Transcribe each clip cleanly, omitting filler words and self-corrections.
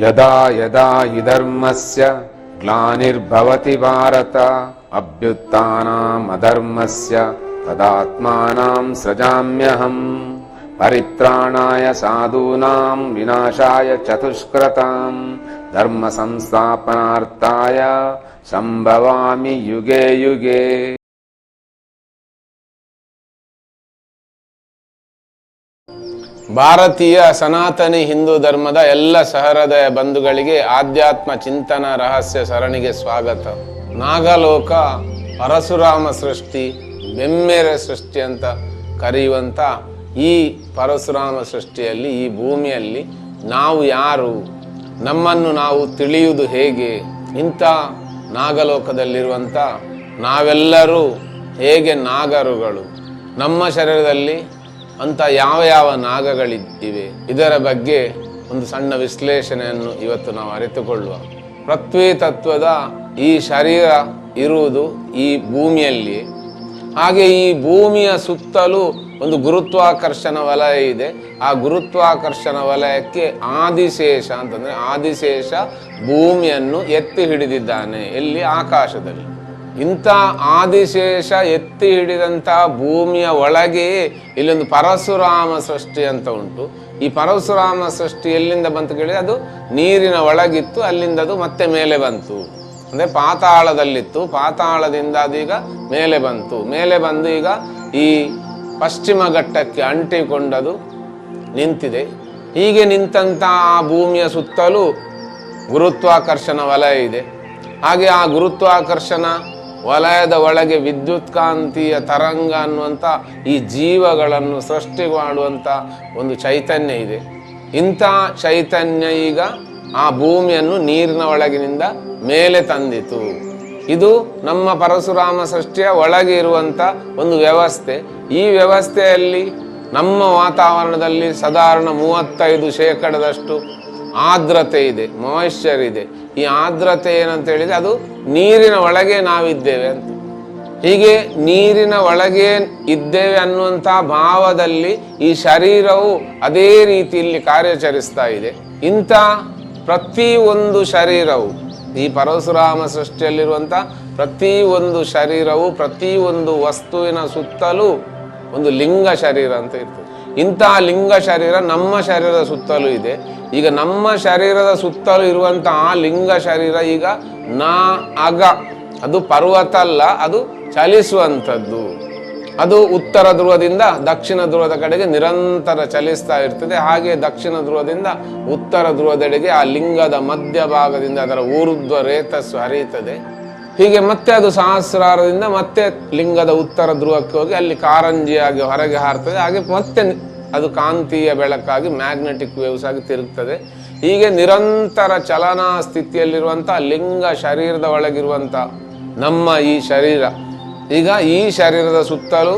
ಯದಾ ಯದಾ ಹಿ ಧರ್ಮಸ್ಯ ಗ್ಲಾನಿರ್ಭವತಿ ಭಾರತ ಅಭ್ಯುತ್ಥಾನಂ ಅಧರ್ಮಸ್ಯ ತದಾತ್ಮಾನಂ ಸೃಜಾಮ್ಯಹಂ ಪರಿತ್ರಾಣಾಯ ಸಾಧೂನಾಂ ವಿನಾಶಾಯ ಚತುಷ್ಕೃತಾಂ ಧರ್ಮ ಸಂಸ್ಥಾಪನಾರ್ಥಾಯ ಸಂಭವಾಮಿ ಯುಗೆ ಯುಗೆ. ಭಾರತೀಯ ಸನಾತನಿ ಹಿಂದೂ ಧರ್ಮದ ಎಲ್ಲ ಸಹೃದಯ ಬಂಧುಗಳಿಗೆ ಆಧ್ಯಾತ್ಮ ಚಿಂತನ ರಹಸ್ಯ ಸರಣಿಗೆ ಸ್ವಾಗತ. ನಾಗಲೋಕ ಪರಶುರಾಮ ಸೃಷ್ಟಿ, ಬೆಮ್ಮೆರೆ ಸೃಷ್ಟಿ ಅಂತ ಕರೆಯುವಂಥ ಈ ಪರಶುರಾಮ ಸೃಷ್ಟಿಯಲ್ಲಿ, ಈ ಭೂಮಿಯಲ್ಲಿ ನಾವು ಯಾರು, ನಮ್ಮನ್ನು ನಾವು ತಿಳಿಯುವುದು ಹೇಗೆ, ಇಂಥ ನಾಗಲೋಕದಲ್ಲಿರುವಂಥ ನಾವೆಲ್ಲರೂ ಹೇಗೆ ನಾಗರುಗಳು, ನಮ್ಮ ಶರೀರದಲ್ಲಿ ಅಂತ ಯಾವ ಯಾವ ನಾಗಗಳಿವೆ, ಇದರ ಬಗ್ಗೆ ಒಂದು ಸಣ್ಣ ವಿಶ್ಲೇಷಣೆಯನ್ನು ಇವತ್ತು ನಾವು ಅರಿತುಕೊಳ್ಳುವ. ಪೃಥ್ವಿ ತತ್ವದ ಈ ಶರೀರ ಇರುವುದು ಈ ಭೂಮಿಯಲ್ಲಿ. ಹಾಗೆ ಈ ಭೂಮಿಯ ಸುತ್ತಲೂ ಒಂದು ಗುರುತ್ವಾಕರ್ಷಣ ವಲಯ ಇದೆ. ಆ ಗುರುತ್ವಾಕರ್ಷಣ ವಲಯಕ್ಕೆ ಆದಿಶೇಷ ಅಂತಂದ್ರೆ, ಆದಿಶೇಷ ಭೂಮಿಯನ್ನು ಎತ್ತಿ ಹಿಡಿದಿದ್ದಾನೆ. ಎಲ್ಲಿ? ಆಕಾಶದಲ್ಲಿ. ಇಂಥ ಆದಿಶೇಷ ಎತ್ತಿ ಹಿಡಿದಂಥ ಭೂಮಿಯ ಒಳಗೆಯೇ ಇಲ್ಲೊಂದು ಪರಶುರಾಮ ಸೃಷ್ಟಿ ಅಂತ ಉಂಟು. ಈ ಪರಶುರಾಮ ಸೃಷ್ಟಿ ಎಲ್ಲಿಂದ ಬಂತು ಕೇಳಿದ್ರೆ, ಅದು ನೀರಿನ ಒಳಗಿತ್ತು, ಅಲ್ಲಿಂದ ಅದು ಮತ್ತೆ ಮೇಲೆ ಬಂತು. ಅಂದರೆ ಪಾತಾಳದಲ್ಲಿತ್ತು, ಪಾತಾಳದಿಂದ ಅದೀಗ ಮೇಲೆ ಬಂತು. ಮೇಲೆ ಬಂದು ಈಗ ಈ ಪಶ್ಚಿಮ ಘಟ್ಟಕ್ಕೆ ಅಂಟಿಕೊಂಡದು ನಿಂತಿದೆ. ಹೀಗೆ ನಿಂತಹ ಆ ಭೂಮಿಯ ಸುತ್ತಲೂ ಗುರುತ್ವಾಕರ್ಷಣ ವಲಯ ಇದೆ. ಹಾಗೆ ಆ ಗುರುತ್ವಾಕರ್ಷಣ ವಲಯದ ಒಳಗೆ ವಿದ್ಯುತ್ಕಾಂತೀಯ ತರಂಗ ಅನ್ನುವಂಥ ಈ ಜೀವಗಳನ್ನು ಸೃಷ್ಟಿ ಮಾಡುವಂಥ ಒಂದು ಚೈತನ್ಯ ಇದೆ. ಇಂಥ ಚೈತನ್ಯ ಈಗ ಆ ಭೂಮಿಯನ್ನು ನೀರಿನ ಒಳಗಿನಿಂದ ಮೇಲೆ ತಂದಿತು. ಇದು ನಮ್ಮ ಪರಶುರಾಮ ಸೃಷ್ಟಿಯ ಒಳಗೆ ಇರುವಂಥ ಒಂದು ವ್ಯವಸ್ಥೆ. ಈ ವ್ಯವಸ್ಥೆಯಲ್ಲಿ ನಮ್ಮ ವಾತಾವರಣದಲ್ಲಿ ಸಾಧಾರಣ 35% ಆರ್ದ್ರತೆ ಇದೆ, ಮಾಯಿಶ್ಚರ್ ಇದೆ. ಈ ಆರ್ದ್ರತೆ ಏನಂತ ಹೇಳಿದ್ರೆ, ಅದು ನೀರಿನ ಒಳಗೆ ನಾವಿದ್ದೇವೆ ಅಂತ. ಹೀಗೆ ನೀರಿನ ಒಳಗೆ ಇದ್ದೇವೆ ಅನ್ನುವಂಥ ಭಾವದಲ್ಲಿ ಈ ಶರೀರವು ಅದೇ ರೀತಿಯಲ್ಲಿ ಕಾರ್ಯಾಚರಿಸ್ತಾ ಇದೆ. ಇಂಥ ಪ್ರತಿಯೊಂದು ಶರೀರವು, ಈ ಪರಶುರಾಮ ಸೃಷ್ಟಿಯಲ್ಲಿರುವಂಥ ಪ್ರತಿಯೊಂದು ಶರೀರವು ಪ್ರತಿಯೊಂದು ವಸ್ತುವಿನ ಸುತ್ತಲೂ ಒಂದು ಲಿಂಗ ಶರೀರ ಅಂತ ಇರ್ತದೆ. ಇಂತಹ ಲಿಂಗ ಶರೀರ ನಮ್ಮ ಶರೀರದ ಸುತ್ತಲೂ ಇದೆ. ಈಗ ನಮ್ಮ ಶರೀರದ ಸುತ್ತಲೂ ಇರುವಂಥ ಆ ಲಿಂಗ ಶರೀರ ಈಗ ಅಗ, ಅದು ಪರ್ವತ ಅಲ್ಲ, ಅದು ಚಲಿಸುವಂಥದ್ದು. ಅದು ಉತ್ತರ ಧ್ರುವದಿಂದ ದಕ್ಷಿಣ ಧ್ರುವದ ಕಡೆಗೆ ನಿರಂತರ ಚಲಿಸ್ತಾ ಇರ್ತದೆ. ಹಾಗೆ ದಕ್ಷಿಣ ಧ್ರುವದಿಂದ ಉತ್ತರ ಧ್ರುವದೆಡೆಗೆ ಆ ಲಿಂಗದ ಮಧ್ಯಭಾಗದಿಂದ ಅದರ ಊರ್ಧ್ವ ರೇತಸ್ಸು ಹರಿಯುತ್ತದೆ. ಹೀಗೆ ಮತ್ತೆ ಅದು ಸಹಸ್ರಾರದಿಂದ ಮತ್ತೆ ಲಿಂಗದ ಉತ್ತರ ಧ್ರುವಕ್ಕೆ ಹೋಗಿ ಅಲ್ಲಿ ಕಾರಂಜಿಯಾಗಿ ಹೊರಗೆ ಹಾರ್ತದೆ. ಹಾಗೆ ಮತ್ತೆ ಅದು ಕಾಂತೀಯ ಬೆಳಕಾಗಿ ಮ್ಯಾಗ್ನೆಟಿಕ್ ವೇವ್ಸ್ ಆಗಿ ತಿರುಗ್ತದೆ. ಹೀಗೆ ನಿರಂತರ ಚಲನಾ ಸ್ಥಿತಿಯಲ್ಲಿರುವಂಥ ಲಿಂಗ ಶರೀರದ ಒಳಗಿರುವಂಥ ನಮ್ಮ ಈ ಶರೀರ, ಈಗ ಈ ಶರೀರದ ಸುತ್ತಲೂ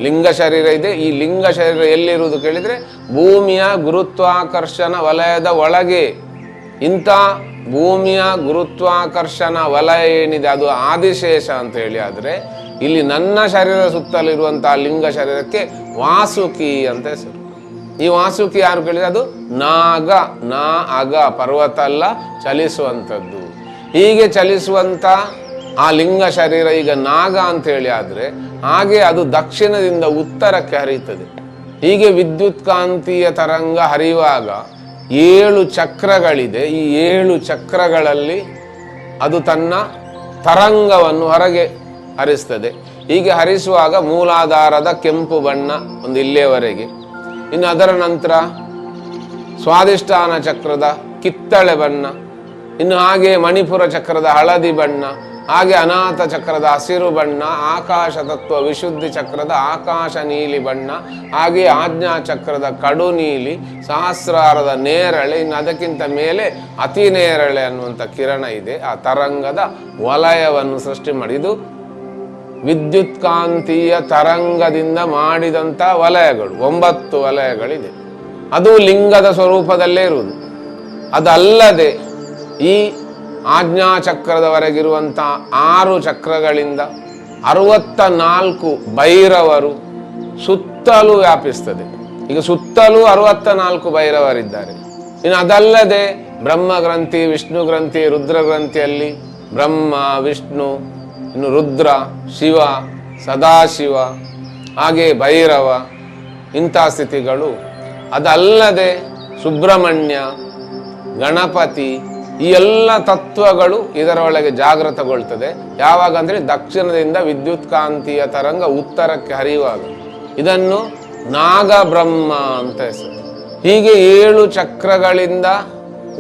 ಲಿಂಗ ಶರೀರ ಇದೆ. ಈ ಲಿಂಗ ಶರೀರ ಎಲ್ಲಿರುವುದು ಕೇಳಿದರೆ, ಭೂಮಿಯ ಗುರುತ್ವಾಕರ್ಷಣ ವಲಯದ ಒಳಗೆ. ಇಂಥ ಭೂಮಿಯ ಗುರುತ್ವಾಕರ್ಷಣ ವಲಯ ಏನಿದೆ ಅದು ಆದಿಶೇಷ ಅಂತ ಹೇಳಿ. ಆದರೆ ಇಲ್ಲಿ ನನ್ನ ಶರೀರದ ಸುತ್ತಲಿರುವಂತಹ ಲಿಂಗ ಶರೀರಕ್ಕೆ ವಾಸುಕಿ ಅಂತ ಹೆಸರು. ಈ ವಾಸುಕಿ ಯಾರು ಕೇಳಿದ್ರೆ, ಅದು ಅಗ, ಪರ್ವತ ಅಲ್ಲ, ಚಲಿಸುವಂಥದ್ದು. ಹೀಗೆ ಚಲಿಸುವಂಥ ಆ ಲಿಂಗ ಶರೀರ ಈಗ ನಾಗ ಅಂತ ಹೇಳಿ. ಆದರೆ ಹಾಗೆ ಅದು ದಕ್ಷಿಣದಿಂದ ಉತ್ತರಕ್ಕೆ ಹರಿಯುತ್ತದೆ. ಹೀಗೆ ವಿದ್ಯುತ್ ಕಾಂತೀಯ ತರಂಗ ಹರಿಯುವಾಗ 7 ಚಕ್ರಗಳಿದೆ. ಈ 7 ಚಕ್ರಗಳಲ್ಲಿ ಅದು ತನ್ನ ತರಂಗವನ್ನು ಹೊರಗೆ ಹರಿಸ್ತದೆ. ಹೀಗೆ ಹರಿಸುವಾಗ ಮೂಲಾಧಾರದ ಕೆಂಪು ಬಣ್ಣ ಒಂದು ಇಲ್ಲಿಯವರೆಗೆ, ಇನ್ನು ಅದರ ನಂತರ ಸ್ವಾಧಿಷ್ಠಾನ ಚಕ್ರದ ಕಿತ್ತಳೆ ಬಣ್ಣ, ಇನ್ನು ಹಾಗೆ ಮಣಿಪುರ ಚಕ್ರದ ಹಳದಿ ಬಣ್ಣ, ಹಾಗೆ ಅನಾಥ ಚಕ್ರದ ಹಸಿರು ಬಣ್ಣ, ಆಕಾಶ ತತ್ವ ವಿಶುದ್ಧಿ ಚಕ್ರದ ಆಕಾಶ ನೀಲಿ ಬಣ್ಣ, ಹಾಗೆ ಆಜ್ಞಾ ಚಕ್ರದ ಕಡು ನೀಲಿ, ಸಹಸ್ರಾರದ ನೇರಳೆ, ಇನ್ನು ಅದಕ್ಕಿಂತ ಮೇಲೆ ಅತಿ ನೇರಳೆ ಅನ್ನುವಂಥ ಕಿರಣ ಇದೆ. ಆ ತರಂಗದ ವಲಯವನ್ನು ಸೃಷ್ಟಿ ಮಾಡಿ, ಇದು ವಿದ್ಯುತ್ ಕಾಂತೀಯ ತರಂಗದಿಂದ ಮಾಡಿದಂಥ ವಲಯಗಳು, 9 ವಲಯಗಳಿದೆ. ಅದು ಲಿಂಗದ ಸ್ವರೂಪದಲ್ಲೇ ಇರುವುದು. ಅದಲ್ಲದೆ ಈ ಆಜ್ಞಾಚಕ್ರದವರೆಗಿರುವಂಥ 6 ಚಕ್ರಗಳಿಂದ 64 ಭೈರವರು ಸುತ್ತಲೂ ವ್ಯಾಪಿಸ್ತದೆ. ಈಗ ಸುತ್ತಲೂ 64 ಭೈರವರಿದ್ದಾರೆ. ಇನ್ನು ಅದಲ್ಲದೆ ಬ್ರಹ್ಮ ಗ್ರಂಥಿ, ವಿಷ್ಣು ಗ್ರಂಥಿ, ರುದ್ರ ಗ್ರಂಥಿಯಲ್ಲಿ ಬ್ರಹ್ಮ, ವಿಷ್ಣು, ಇನ್ನು ರುದ್ರ, ಶಿವ, ಸದಾಶಿವ, ಹಾಗೆ ಭೈರವ, ಇಂಥ ಸ್ಥಿತಿಗಳು. ಅದಲ್ಲದೆ ಸುಬ್ರಹ್ಮಣ್ಯ, ಗಣಪತಿ, ಈ ಎಲ್ಲ ತತ್ವಗಳು ಇದರ ಒಳಗೆ ಜಾಗೃತಗೊಳ್ತದೆ. ಯಾವಾಗ ಅಂದರೆ ದಕ್ಷಿಣದಿಂದ ವಿದ್ಯುತ್ ಕಾಂತೀಯ ತರಂಗ ಉತ್ತರಕ್ಕೆ ಹರಿಯುವಾಗ. ಇದನ್ನು ನಾಗಬ್ರಹ್ಮ ಅಂತ ಹೆಸರು. ಹೀಗೆ 7 ಚಕ್ರಗಳಿಂದ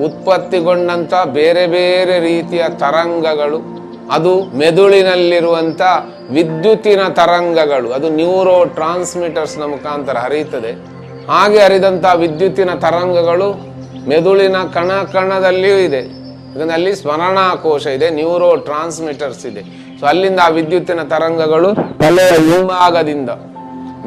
ಉತ್ಪತ್ತಿಗೊಂಡಂಥ ಬೇರೆ ಬೇರೆ ರೀತಿಯ ತರಂಗಗಳು, ಅದು ಮೆದುಳಿನಲ್ಲಿರುವಂಥ ವಿದ್ಯುತ್ತಿನ ತರಂಗಗಳು, ಅದು ನ್ಯೂರೋ ಟ್ರಾನ್ಸ್ಮಿಟರ್ಸ್ನ ಮುಖಾಂತರ ಹರಿಯುತ್ತದೆ. ಹಾಗೆ ಹರಿದಂಥ ವಿದ್ಯುತ್ತಿನ ತರಂಗಗಳು ಮೆದುಳಿನ ಕಣ ಕಣದಲ್ಲಿಯೂ ಇದೆ. ಯಾಕಂದರೆ ಅಲ್ಲಿ ಸ್ಮರಣಾಕೋಶ ಇದೆ, ನ್ಯೂರೋ ಟ್ರಾನ್ಸ್ಮಿಟರ್ಸ್ ಇದೆ. ಸೊ ಅಲ್ಲಿಂದ ಆ ವಿದ್ಯುತ್ತಿನ ತರಂಗಗಳು ತಲೆಯ ಹಿಂಭಾಗದಿಂದ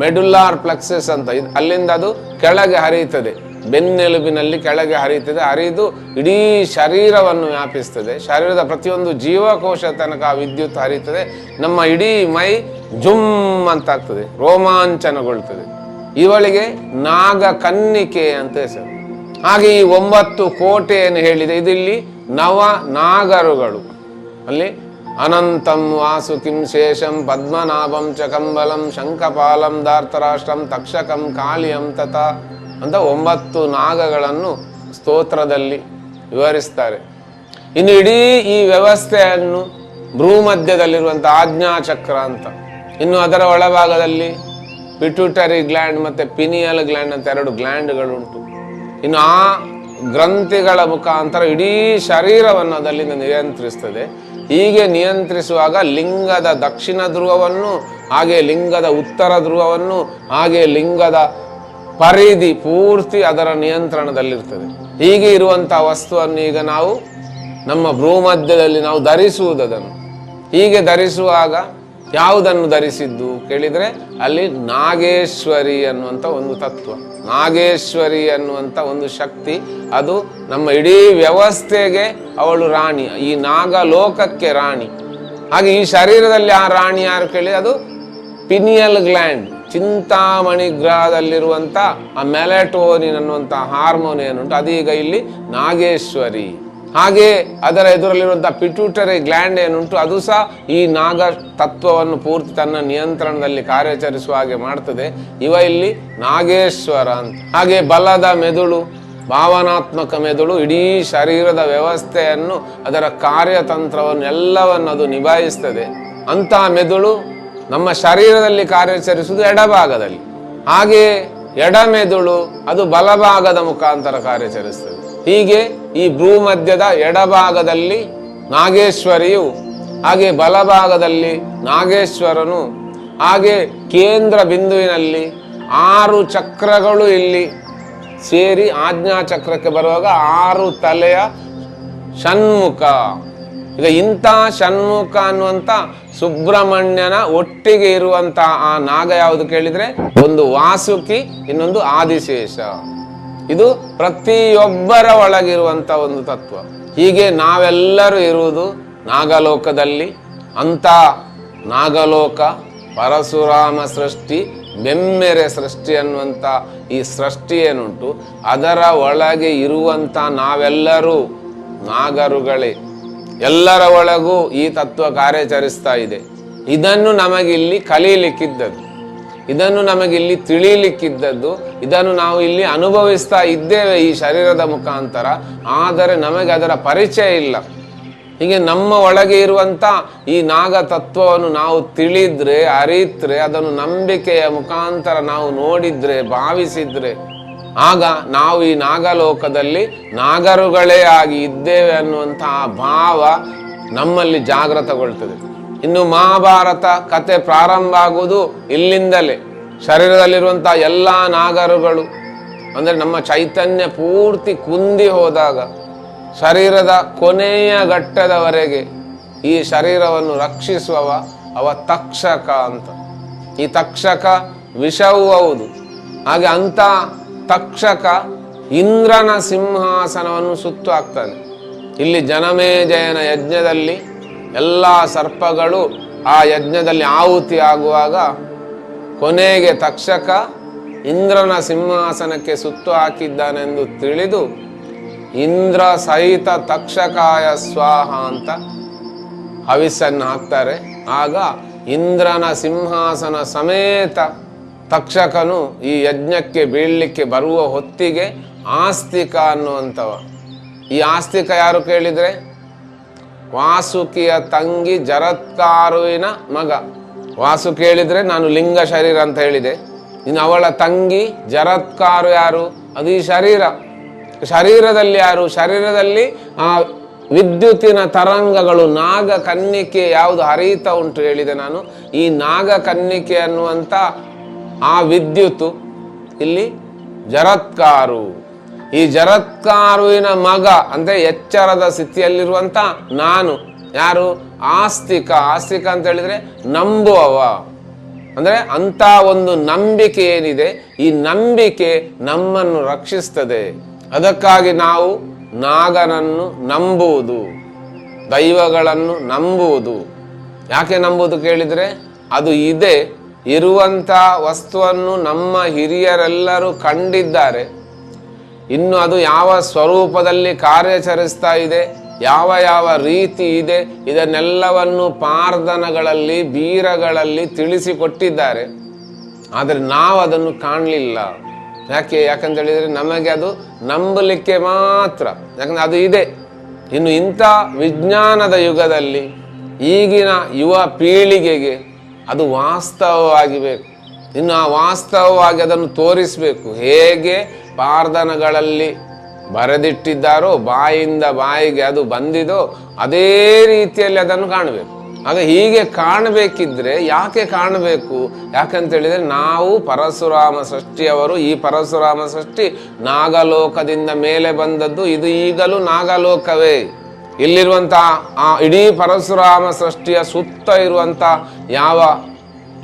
ಮೆಡುಲಾರ್ ಪ್ಲೆಕ್ಸಸ್ ಅಂತ ಅಲ್ಲಿಂದ ಅದು ಕೆಳಗೆ ಹರಿಯುತ್ತದೆ, ಬೆನ್ನೆಲುಬಿನಲ್ಲಿ ಕೆಳಗೆ ಹರಿಯುತ್ತದೆ. ಹರಿದು ಇಡೀ ಶರೀರವನ್ನು ವ್ಯಾಪಿಸ್ತದೆ. ಶರೀರದ ಪ್ರತಿಯೊಂದು ಜೀವಕೋಶ ತನಕ ಆ ವಿದ್ಯುತ್ ಹರಿಯುತ್ತದೆ. ನಮ್ಮ ಇಡೀ ಮೈ ಜುಮ್ ಅಂತಾಗ್ತದೆ, ರೋಮಾಂಚನಗೊಳ್ತದೆ. ಇವಳಿಗೆ ನಾಗ ಕನ್ನಿಕೆ ಅಂತ ಹೆಸರು. ಹಾಗೆ ಈ 9 ಕೋಟೆಯನ್ನು ಹೇಳಿದೆ. ಇದಿಲ್ಲಿ ನವ ನಾಗರುಗಳು. ಅಲ್ಲಿ ಅನಂತಂ ವಾಸುಕಿಂ ಶೇಷಂ ಪದ್ಮನಾಭಂ ಚ ಕಂಬಲಂ ಶಂಖಪಾಲಂ ಧಾರ್ತರಾಷ್ಟ್ರಂ ತಕ್ಷಕಂ ಕಾಳಿಯಂ ತಥಾ ಅಂತ 9 ನಾಗಗಳನ್ನು ಸ್ತೋತ್ರದಲ್ಲಿ ವಿವರಿಸ್ತಾರೆ. ಇನ್ನು ಇಡೀ ಈ ವ್ಯವಸ್ಥೆಯನ್ನು ಭ್ರೂಮಧ್ಯದಲ್ಲಿರುವಂಥ ಆಜ್ಞಾಚಕ್ರ ಅಂತ, ಇನ್ನು ಅದರ ಒಳಭಾಗದಲ್ಲಿ ಪಿಟ್ಯೂಟರಿ ಗ್ಲ್ಯಾಂಡ್ ಮತ್ತು ಪಿನಿಯಲ್ ಗ್ಲ್ಯಾಂಡ್ ಅಂತ 2 ಗ್ಲ್ಯಾಂಡ್ಗಳುಂಟು. ಇನ್ನು ಆ ಗ್ರಂಥಿಗಳ ಮುಖಾಂತರ ಇಡೀ ಶರೀರವನ್ನು ಅದರಿಂದ ನಿಯಂತ್ರಿಸ್ತದೆ. ಹೀಗೆ ನಿಯಂತ್ರಿಸುವಾಗ ಲಿಂಗದ ದಕ್ಷಿಣ ಧ್ರುವವನ್ನು, ಹಾಗೆ ಲಿಂಗದ ಉತ್ತರ ಧ್ರುವವನ್ನು, ಹಾಗೆ ಲಿಂಗದ ಪರಿಧಿ ಪೂರ್ತಿ ಅದರ ನಿಯಂತ್ರಣದಲ್ಲಿರ್ತದೆ. ಹೀಗೆ ಇರುವಂಥ ವಸ್ತುವನ್ನು ಈಗ ನಾವು ನಮ್ಮ ಭ್ರೂಮಧ್ಯದಲ್ಲಿ ನಾವು ಧರಿಸುವುದನ್ನು. ಹೀಗೆ ಧರಿಸುವಾಗ ಯಾವುದನ್ನು ಧರಿಸಿದ್ದು ಕೇಳಿದರೆ ಅಲ್ಲಿ ನಾಗೇಶ್ವರಿ ಅನ್ನುವಂಥ ಒಂದು ತತ್ವ, ನಾಗೇಶ್ವರಿ ಅನ್ನುವಂಥ ಒಂದು ಶಕ್ತಿ, ಅದು ನಮ್ಮ ಇಡೀ ವ್ಯವಸ್ಥೆಗೆ ಅವಳು ರಾಣಿ, ಈ ನಾಗಲೋಕಕ್ಕೆ ರಾಣಿ. ಹಾಗೆ ಈ ಶರೀರದಲ್ಲಿ ಆ ರಾಣಿ ಯಾರು ಕೇಳಿ, ಅದು ಪಿನಿಯಲ್ ಗ್ಲ್ಯಾಂಡ್, ಚಿಂತಾಮಣಿ ಗ್ರಹದಲ್ಲಿರುವಂಥ ಆ ಮೆಲೆಟೋನಿನ್ ಅನ್ನುವಂಥ ಹಾರ್ಮೋನ್ ಏನುಂಟು, ಅದೀಗ ಇಲ್ಲಿ ನಾಗೇಶ್ವರಿ. ಹಾಗೆ ಅದರ ಎದುರಲ್ಲಿರುವಂಥ ಪಿಟ್ಯೂಟರಿ ಗ್ಲ್ಯಾಂಡ್ ಏನುಂಟು, ಅದು ಸಹ ಈ ನಾಗ ತತ್ವವನ್ನು ಪೂರ್ತಿ ತನ್ನ ನಿಯಂತ್ರಣದಲ್ಲಿ ಕಾರ್ಯಾಚರಿಸುವ ಹಾಗೆ ಮಾಡ್ತದೆ. ಇವ ಇಲ್ಲಿ ನಾಗೇಶ್ವರ ಅಂತ. ಹಾಗೆ ಬಲದ ಮೆದುಳು, ಭಾವನಾತ್ಮಕ ಮೆದುಳು ಇಡೀ ಶರೀರದ ವ್ಯವಸ್ಥೆಯನ್ನು, ಅದರ ಕಾರ್ಯತಂತ್ರವನ್ನು ಎಲ್ಲವನ್ನು ಅದು ನಿಭಾಯಿಸ್ತದೆ. ಅಂಥ ಮೆದುಳು ನಮ್ಮ ಶರೀರದಲ್ಲಿ ಕಾರ್ಯಾಚರಿಸುವುದು ಎಡಭಾಗದಲ್ಲಿ. ಹಾಗೆ ಎಡಮೆದುಳು ಅದು ಬಲಭಾಗದ ಮುಖಾಂತರ ಕಾರ್ಯಾಚರಿಸ್ತದೆ. ಹೀಗೆ ಈ ಭ್ರೂಮಧ್ಯದ ಎಡಭಾಗದಲ್ಲಿ ನಾಗೇಶ್ವರಿಯು, ಹಾಗೆ ಬಲಭಾಗದಲ್ಲಿ ನಾಗೇಶ್ವರನು, ಹಾಗೆ ಕೇಂದ್ರ ಬಿಂದುವಿನಲ್ಲಿ 6 ಚಕ್ರಗಳು ಇಲ್ಲಿ ಸೇರಿ ಆಜ್ಞಾ ಚಕ್ರಕ್ಕೆ ಬರುವಾಗ 6 ತಲೆಯ ಷಣ್ಮುಖ. ಈಗ ಇಂಥ ಷಣ್ಮುಖ ಅನ್ನುವಂಥ ಸುಬ್ರಹ್ಮಣ್ಯನ ಒಟ್ಟಿಗೆ ಇರುವಂಥ ಆ ನಾಗ ಯಾವುದು ಕೇಳಿದ್ರೆ, ಒಂದು ವಾಸುಕಿ, ಇನ್ನೊಂದು ಆದಿಶೇಷ. ಇದು ಪ್ರತಿಯೊಬ್ಬರ ಒಳಗಿರುವಂಥ ಒಂದು ತತ್ವ. ಹೀಗೆ ನಾವೆಲ್ಲರೂ ಇರುವುದು ನಾಗಲೋಕದಲ್ಲಿ. ಅಂಥ ನಾಗಲೋಕ ಪರಶುರಾಮ ಸೃಷ್ಟಿ, ಬೆಮ್ಮೆರೆ ಸೃಷ್ಟಿ ಅನ್ನುವಂಥ ಈ ಸೃಷ್ಟಿ ಏನುಂಟು, ಅದರ ಒಳಗೆ ಇರುವಂಥ ನಾವೆಲ್ಲರೂ ನಾಗರುಗಳೇ. ಎಲ್ಲರ ಒಳಗೂ ಈ ತತ್ವ ಕಾರ್ಯಾಚರಿಸ್ತಾ ಇದೆ. ಇದನ್ನು ನಮಗಿಲ್ಲಿ ಕಲೀಲಿಕ್ಕಿದ್ದದ್ದು, ಇದನ್ನು ನಮಗಿಲ್ಲಿ ತಿಳಿಯಲಿಕ್ಕಿದ್ದದ್ದು, ಇದನ್ನು ನಾವು ಇಲ್ಲಿ ಅನುಭವಿಸ್ತಾ ಇದ್ದೇವೆ ಈ ಶರೀರದ ಮುಖಾಂತರ. ಆದರೆ ನಮಗೆ ಅದರ ಪರಿಚಯ ಇಲ್ಲ. ಹೀಗೆ ನಮ್ಮ ಒಳಗೆ ಇರುವಂಥ ಈ ನಾಗ ತತ್ವವನ್ನು ನಾವು ತಿಳಿದ್ರೆ, ಅರಿತ್ರೆ, ಅದನ್ನು ನಂಬಿಕೆಯ ಮುಖಾಂತರ ನಾವು ನೋಡಿದ್ರೆ, ಭಾವಿಸಿದ್ರೆ, ಆಗ ನಾವು ಈ ನಾಗಲೋಕದಲ್ಲಿ ನಾಗರುಗಳೇ ಆಗಿ ಇದ್ದೇವೆ ಅನ್ನುವಂತಹ ಭಾವ ನಮ್ಮಲ್ಲಿ ಜಾಗೃತಗೊಳ್ತದೆ. ಇನ್ನು ಮಹಾಭಾರತ ಕತೆ ಪ್ರಾರಂಭ ಆಗುವುದು ಇಲ್ಲಿಂದಲೇ. ಶರೀರದಲ್ಲಿರುವಂಥ ಎಲ್ಲ ನಾಗರುಗಳು ಅಂದರೆ ನಮ್ಮ ಚೈತನ್ಯ ಪೂರ್ತಿ ಕುಂದಿ ಹೋದಾಗ, ಶರೀರದ ಕೊನೆಯ ಘಟ್ಟದವರೆಗೆ ಈ ಶರೀರವನ್ನು ರಕ್ಷಿಸುವವ ಅವ ತಕ್ಷಕ ಅಂತ. ಈ ತಕ್ಷಕ ವಿಷವೂ ಹೌದು. ಹಾಗೆ ಅಂಥ ತಕ್ಷಕ ಇಂದ್ರನ ಸಿಂಹಾಸನವನ್ನು ಸುತ್ತು ಹಾಕ್ತಾನೆ. ಇಲ್ಲಿ ಜನಮೇಜಯನ ಯಜ್ಞದಲ್ಲಿ ಎಲ್ಲ ಸರ್ಪಗಳು ಆ ಯಜ್ಞದಲ್ಲಿ ಆಹುತಿ ಆಗುವಾಗ ಕೊನೆಗೆ ತಕ್ಷಕ ಇಂದ್ರನ ಸಿಂಹಾಸನಕ್ಕೆ ಸುತ್ತು ಹಾಕಿದ್ದಾನೆಂದು ತಿಳಿದು ಇಂದ್ರ ಸಹಿತ ತಕ್ಷಕಾಯ ಸ್ವಾಹ ಅಂತ ಹವಿಸ್ಸನ್ನು ಹಾಕ್ತಾರೆ. ಆಗ ಇಂದ್ರನ ಸಿಂಹಾಸನ ಸಮೇತ ತಕ್ಷಕನು ಈ ಯಜ್ಞಕ್ಕೆ ಬೀಳಲಿಕ್ಕೆ ಬರುವ ಹೊತ್ತಿಗೆ ಆಸ್ತಿಕ ಅನ್ನುವಂಥವ. ಈ ಆಸ್ತಿಕ ಯಾರು ಕೇಳಿದ್ರೆ, ವಾಸುಕಿಯ ತಂಗಿ ಜರತ್ಕಾರುವಿನ ಮಗ. ವಾಸು ಕೇಳಿದ್ರೆ ನಾನು ಲಿಂಗ ಶರೀರ ಅಂತ ಹೇಳಿದೆ. ಇನ್ನು ಅವಳ ತಂಗಿ ಜರತ್ಕಾರು ಯಾರು? ಅದು ಈ ಶರೀರದಲ್ಲಿ ಯಾರು? ಶರೀರದಲ್ಲಿ ಆ ವಿದ್ಯುತ್ತಿನ ತರಂಗಗಳು, ನಾಗ ಕನ್ನಿಕೆ ಯಾವುದು ಹರಿಯುತ್ತಾ ಉಂಟು ಹೇಳಿದೆ ನಾನು. ಈ ನಾಗ ಕನ್ನಿಕೆ ಅನ್ನುವಂಥ ಆ ವಿದ್ಯುತ್ತು ಇಲ್ಲಿ ಜರತ್ಕಾರು. ಈ ಜರತ್ಕಾರುವಿನ ಮಗ ಅಂದ್ರೆ ಎಚ್ಚರದ ಸ್ಥಿತಿಯಲ್ಲಿರುವಂತ ನಾನು ಯಾರು? ಆಸ್ತಿಕ. ಆಸ್ತಿಕ ಅಂತ ಹೇಳಿದ್ರೆ ನಂಬುವವ. ಅಂದ್ರೆ ಅಂತ ಒಂದು ನಂಬಿಕೆ ಏನಿದೆ, ಈ ನಂಬಿಕೆ ನಮ್ಮನ್ನು ರಕ್ಷಿಸ್ತದೆ. ಅದಕ್ಕಾಗಿ ನಾವು ನಾಗನನ್ನು ನಂಬುವುದು, ದೈವಗಳನ್ನು ನಂಬುವುದು. ಯಾಕೆ ನಂಬುವುದು ಕೇಳಿದ್ರೆ, ಅದು ಇದೆ, ಇರುವಂಥ ವಸ್ತುವನ್ನು ನಮ್ಮ ಹಿರಿಯರೆಲ್ಲರೂ ಕಂಡಿದ್ದಾರೆ. ಇನ್ನು ಅದು ಯಾವ ಸ್ವರೂಪದಲ್ಲಿ ಕಾರ್ಯಾಚರಿಸ್ತಾ ಇದೆ, ಯಾವ ಯಾವ ರೀತಿ ಇದೆ, ಇದನ್ನೆಲ್ಲವನ್ನು ಪಾರ್ಧನಗಳಲ್ಲಿ ಬೀರಗಳಲ್ಲಿ ತಿಳಿಸಿಕೊಟ್ಟಿದ್ದಾರೆ. ಆದರೆ ನಾವು ಅದನ್ನು ಕಾಣಲಿಲ್ಲ. ಯಾಕಂತ ಹೇಳಿದರೆ ನಮಗೆ ಅದು ನಂಬಲಿಕ್ಕೆ ಮಾತ್ರ. ಯಾಕಂದ್ರೆ ಅದು ಇದೆ. ಇನ್ನು ಇಂಥ ವಿಜ್ಞಾನದ ಯುಗದಲ್ಲಿ ಈಗಿನ ಯುವ ಪೀಳಿಗೆಗೆ ಅದು ವಾಸ್ತವವಾಗಿ ಬೇಕು. ಇನ್ನು ಆ ವಾಸ್ತವವಾಗಿ ಅದನ್ನು ತೋರಿಸಬೇಕು. ಹೇಗೆ ಪಾರ್ಧನಗಳಲ್ಲಿ ಬರೆದಿಟ್ಟಿದ್ದಾರೋ, ಬಾಯಿಂದ ಬಾಯಿಗೆ ಅದು ಬಂದಿದೋ ಅದೇ ರೀತಿಯಲ್ಲಿ ಅದನ್ನು ಕಾಣಬೇಕು. ಆಗ ಹೀಗೆ ಕಾಣಬೇಕಿದ್ರೆ ಯಾಕೆ ಕಾಣಬೇಕು? ಯಾಕಂತ ಹೇಳಿದ್ರೆ ನಾವು ಪರಶುರಾಮ ಸೃಷ್ಟಿಯವರು. ಈ ಪರಶುರಾಮ ಸೃಷ್ಟಿ ನಾಗಲೋಕದಿಂದ ಮೇಲೆ ಬಂದದ್ದು. ಇದು ಈಗಲೂ ನಾಗಲೋಕವೇ. ಇಲ್ಲಿರುವಂಥ ಆ ಇಡೀ ಪರಶುರಾಮ ಸೃಷ್ಟಿಯ ಸುತ್ತ ಇರುವಂಥ ಯಾವ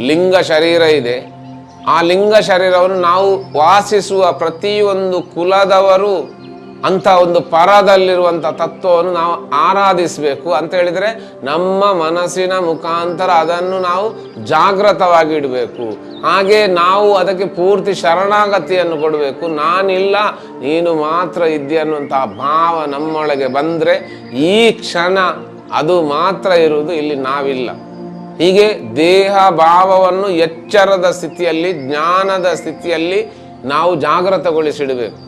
ಲಿಂಗ ಶರೀರ ಇದೆ, ಆ ಲಿಂಗ ಶರೀರವನ್ನು ನಾವು ವಾಸಿಸುವ ಪ್ರತಿಯೊಂದು ಕುಲದವರು ಅಂತ ಒಂದು ಪರದಲ್ಲಿರುವಂಥ ತತ್ವವನ್ನು ನಾವು ಆರಾಧಿಸಬೇಕು. ಅಂತ ಹೇಳಿದರೆ ನಮ್ಮ ಮನಸ್ಸಿನ ಮುಖಾಂತರ ಅದನ್ನು ನಾವು ಜಾಗೃತವಾಗಿ ಇಡಬೇಕು. ಹಾಗೆ ನಾವು ಅದಕ್ಕೆ ಪೂರ್ತಿ ಶರಣಾಗತಿಯನ್ನು ಕೊಡಬೇಕು. ನಾನಿಲ್ಲ, ನೀನು ಮಾತ್ರ ಇದ್ದೆ ಅನ್ನುವಂತಹ ಭಾವ ನಮ್ಮೊಳಗೆ ಬಂದರೆ ಈ ಕ್ಷಣ ಅದು ಮಾತ್ರ ಇರುವುದು, ಇಲ್ಲಿ ನಾವಿಲ್ಲ. ಹೀಗೆ ದೇಹ ಭಾವವನ್ನು ಎಚ್ಚರದ ಸ್ಥಿತಿಯಲ್ಲಿ, ಜ್ಞಾನದ ಸ್ಥಿತಿಯಲ್ಲಿ ನಾವು ಜಾಗೃತಗೊಳಿಸಿಡಬೇಕು.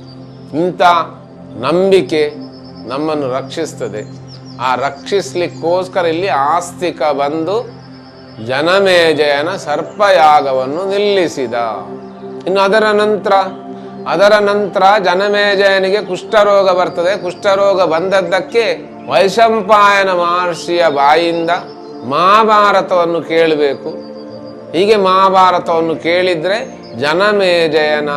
ಇಂಥ ನಂಬಿಕೆ ನಮ್ಮನ್ನು ರಕ್ಷಿಸ್ತದೆ. ಆ ರಕ್ಷಿಸ್ಲಿಕ್ಕೋಸ್ಕರ ಇಲ್ಲಿ ಆಸ್ತಿಕ ಬಂದು ಜನಮೇಜಯನ ಸರ್ಪಯಾಗವನ್ನು ನಿಲ್ಲಿಸಿದ. ಇನ್ನು ಅದರ ನಂತರ ಜನಮೇಜಯನಿಗೆ ಕುಷ್ಠರೋಗ ಬರ್ತದೆ. ಕುಷ್ಠರೋಗ ಬಂದದ್ದಕ್ಕೆ ವೈಶಂಪಾಯನ ಮಹರ್ಷಿಯ ಬಾಯಿಂದ ಮಹಾಭಾರತವನ್ನು ಕೇಳಬೇಕು. ಹೀಗೆ ಮಹಾಭಾರತವನ್ನು ಕೇಳಿದ್ರೆ ಜನಮೇಜಯನ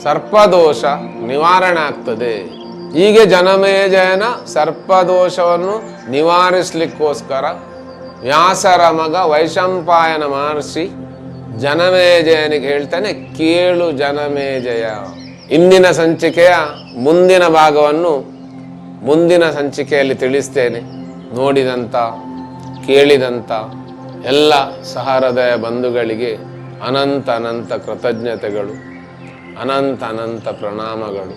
ಸರ್ಪದೋಷ ನಿವಾರಣೆ ಆಗ್ತದೆ. ಹೀಗೆ ಜನಮೇಜಯನ ಸರ್ಪದೋಷವನ್ನು ನಿವಾರಿಸಲಿಕ್ಕೋಸ್ಕರ ವ್ಯಾಸರ ಮಗ ವೈಶಂಪಾಯನ ಮಹರ್ಷಿ ಜನಮೇಜಯನಿಗೆ ಹೇಳ್ತಾನೆ, ಕೇಳು ಜನಮೇಜಯ. ಇಂದಿನ ಸಂಚಿಕೆಯ ಮುಂದಿನ ಭಾಗವನ್ನು ಮುಂದಿನ ಸಂಚಿಕೆಯಲ್ಲಿ ತಿಳಿಸ್ತೇನೆ. ನೋಡಿದಂಥ ಕೇಳಿದಂಥ ಎಲ್ಲ ಸಹೃದಯ ಬಂಧುಗಳಿಗೆ ಅನಂತ ಕೃತಜ್ಞತೆಗಳು, ಅನಂತ ಪ್ರಣಾಮಗಳು.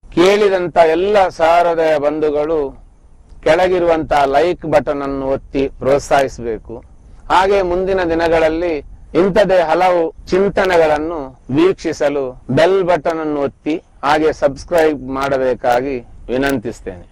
ಕೇಳಿದಂಥ ಎಲ್ಲ ಸಹೃದಯ ಬಂಧುಗಳು ಕೆಳಗಿರುವಂಥ ಲೈಕ್ ಬಟನ್ ಅನ್ನು ಒತ್ತಿ ಪ್ರೋತ್ಸಾಹಿಸಬೇಕು. ಹಾಗೆ ಮುಂದಿನ ದಿನಗಳಲ್ಲಿ ಇಂಥದೇ ಹಲವು ಚಿಂತನೆಗಳನ್ನು ವೀಕ್ಷಿಸಲು ಬೆಲ್ ಬಟನ್ ಅನ್ನು ಒತ್ತಿ ಹಾಗೆ ಸಬ್ಸ್ಕ್ರೈಬ್ ಮಾಡಬೇಕಾಗಿ ವಿನಂತಿಸ್ತೇನೆ.